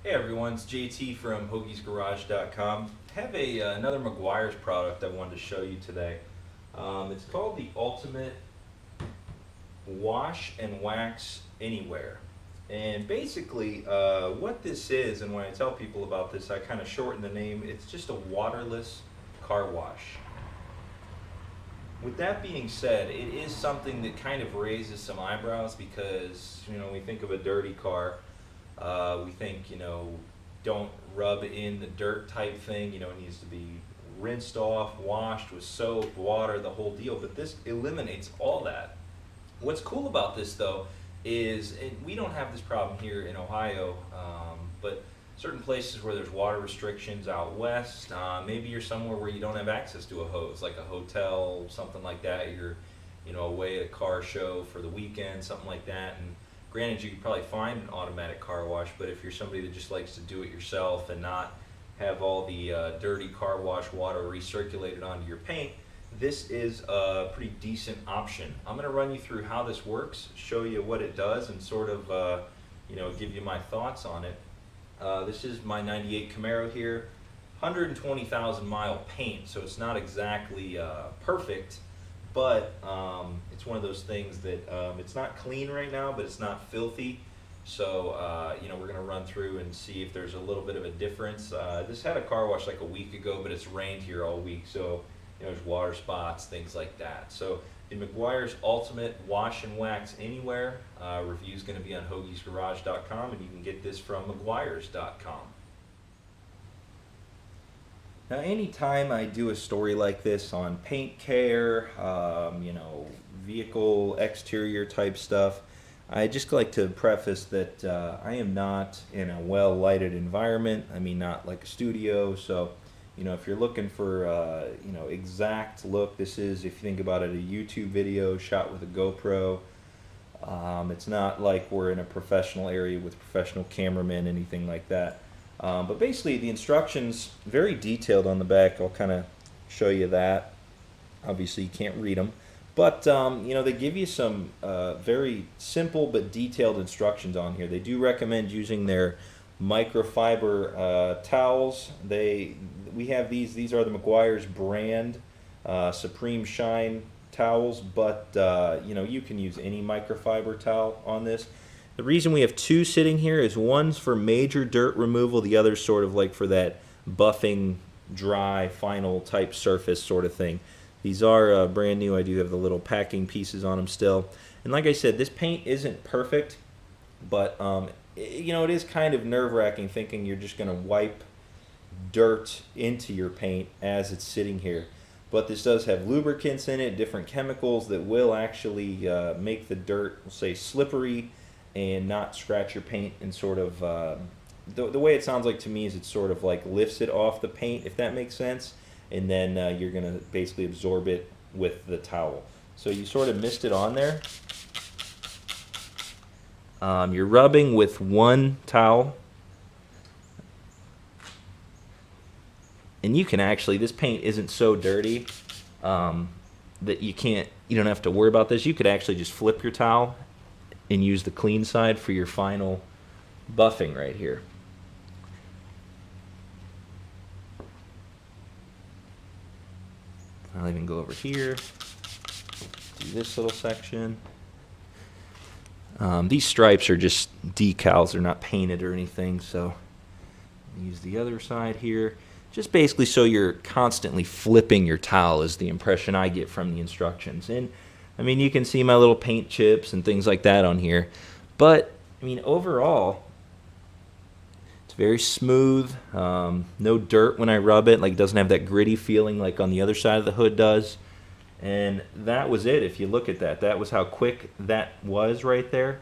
Hey everyone, it's JT from hoagiesgarage.com. I have another Meguiar's product I wanted to show you today. It's called the Ultimate Wash and Wax Anywhere. And basically, what this is, and when I tell people about this, I kind of shorten the name. It's just a waterless car wash. With that being said, it is something that kind of raises some eyebrows because, we think of a dirty car. We think, don't rub in the dirt type thing. It needs to be rinsed off, washed with soap, water, the whole deal. But this eliminates all that. What's cool about this, though, is and we don't have this problem here in Ohio, but certain places where there's water restrictions out west, maybe you're somewhere where you don't have access to a hose, like a hotel, something like that. You're, away at a car show for the weekend, something like that. And granted, you could probably find an automatic car wash, but if you're somebody that just likes to do it yourself and not have all the dirty car wash water recirculated onto your paint, this is a pretty decent option. I'm going to run you through how this works, show you what it does, and sort of give you my thoughts on it. This is my 98 Camaro here, 120,000 mile paint, so it's not exactly perfect, but it's one of those things that it's not clean right now, but it's not filthy. So we're going to run through and see if there's a little bit of a difference. This had a car wash like a week ago, but it's rained here all week, so there's water spots, things like that. So the Meguiar's Ultimate Wash and Wax Anywhere review is going to be on hoagiesgarage.com, and you can get this from meguiars.com. Now, anytime I do a story like this on paint care, vehicle exterior type stuff, I just like to preface that I am not in a well lighted environment. I mean, not like a studio. So, if you're looking for, exact look, this is, if you think about it, a YouTube video shot with a GoPro. It's not like we're in a professional area with professional cameramen, anything like that. But basically, the instructions, very detailed on the back. I'll kind of show you that. Obviously, you can't read them. But, they give you some very simple but detailed instructions on here. They do recommend using their microfiber towels. We have these are the Meguiar's brand Supreme Shine towels, but you can use any microfiber towel on this. The reason we have two sitting here is one's for major dirt removal, the other's sort of like for that buffing, dry, final type surface sort of thing. These are brand new. I do have the little packing pieces on them still. And like I said, this paint isn't perfect, but it is kind of nerve-wracking thinking you're just going to wipe dirt into your paint as it's sitting here. But this does have lubricants in it, different chemicals that will actually make the dirt, we'll say, slippery and not scratch your paint, and sort of the way it sounds like to me is it sort of like lifts it off the paint, if that makes sense, and then you're going to basically absorb it with the towel. So you sort of mist it on there. You're rubbing with one towel, and you can actually, this paint isn't so dirty that you don't have to worry about this. You could actually just flip your towel and use the clean side for your final buffing right here. I'll even go over here, do this little section. These stripes are just decals, they're not painted or anything, so use the other side here. Just basically so you're constantly flipping your towel is the impression I get from the instructions. And I mean, you can see my little paint chips and things like that on here. But, I mean, overall, it's very smooth. No dirt when I rub it. Like, it doesn't have that gritty feeling like on the other side of the hood does. And that was it. If you look at that, that was how quick that was right there.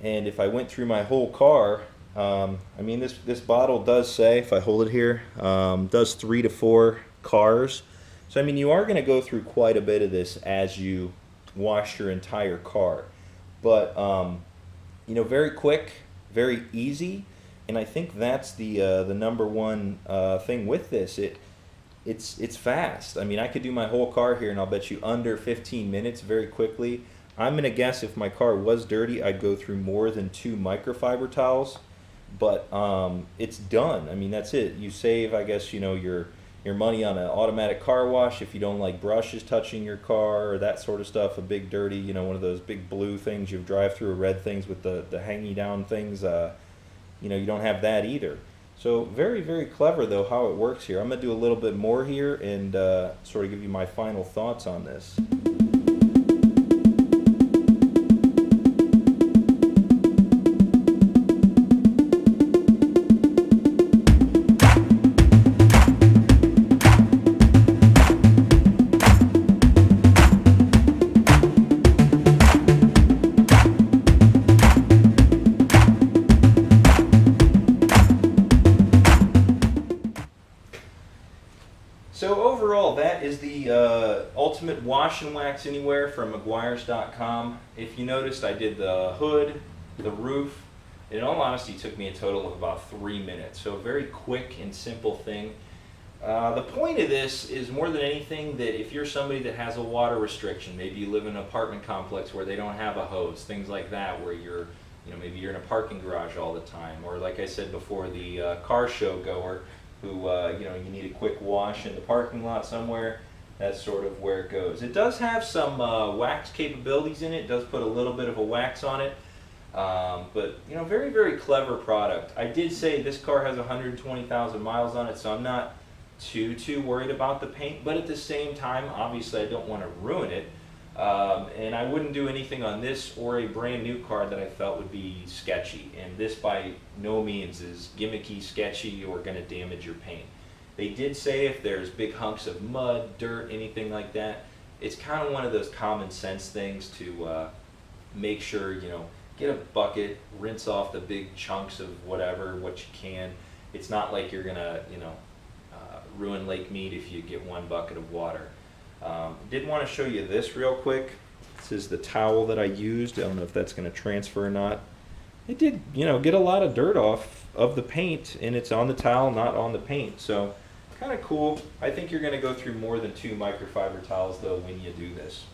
And if I went through my whole car, I mean, this bottle does say, if I hold it here, does 3 to 4 cars. So, I mean, you are going to go through quite a bit of this as you wash your entire car. But, very quick, very easy. And I think that's the number one thing with this. It's fast. I mean, I could do my whole car here, and I'll bet you under 15 minutes very quickly. I'm going to guess if my car was dirty, I'd go through more than 2 microfiber towels. but it's done. I mean, that's it. You save, I guess, your money on an automatic car wash if you don't like brushes touching your car or that sort of stuff. A big dirty, one of those big blue things you drive through, or red things with the hangy down things. You don't have that either. So very, very clever though how it works here. I'm gonna do a little bit more here and sort of give you my final thoughts on this. So overall, that is the Ultimate Wash and Wax Anywhere from Meguiars.com. If you noticed, I did the hood, the roof. In all honesty, it took me a total of about 3 minutes. So a very quick and simple thing. The point of this is more than anything that if you're somebody that has a water restriction, maybe you live in an apartment complex where they don't have a hose, things like that, where maybe you're in a parking garage all the time, or like I said before, the car show goer who you need a quick wash in the parking lot somewhere. That's sort of where it goes. It does have some wax capabilities in it. It does put a little bit of a wax on it, but very, very clever product. I did say this car has 120,000 miles on it, so I'm not too worried about the paint, but at the same time, obviously I don't want to ruin it. And I wouldn't do anything on this or a brand new car that I felt would be sketchy. And this by no means is gimmicky, sketchy, or going to damage your paint. They did say if there's big hunks of mud, dirt, anything like that, it's kind of one of those common sense things to make sure, get a bucket, rinse off the big chunks of what you can. It's not like you're going to, ruin lake mead if you get one bucket of water. Did want to show you this real quick. This is the towel that I used. I don't know if that's going to transfer or not. It did, get a lot of dirt off of the paint, and it's on the towel, not on the paint. So kind of cool. I think you're going to go through more than 2 microfiber towels though when you do this.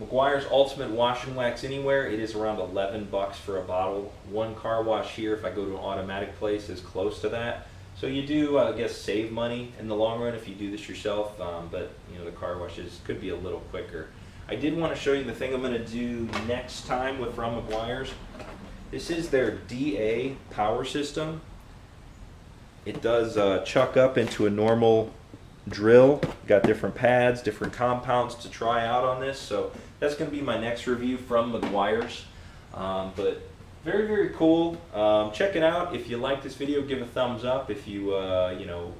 Meguiar's Ultimate Wash and Wax Anywhere. It is around 11 bucks for a bottle. One car wash here, if I go to an automatic place, is close to that. So you do, I guess, save money in the long run if you do this yourself, but the car washes could be a little quicker. I did want to show you the thing I'm going to do next time from Meguiar's. This is their DA power system. It does chuck up into a normal drill. Got different pads, different compounds to try out on this, so that's going to be my next review from Meguiar's. But very, very cool. Check it out. If you like this video, give a thumbs up. If you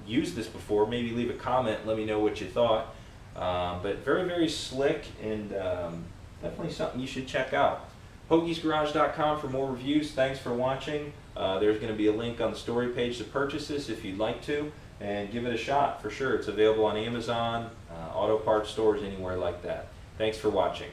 used this before, maybe leave a comment. Let me know what you thought. But very, very slick and definitely something you should check out. Hoagie'sGarage.com for more reviews. Thanks for watching. There's going to be a link on the story page to purchase this if you'd like to, and give it a shot for sure. It's available on Amazon, auto parts stores, anywhere like that. Thanks for watching.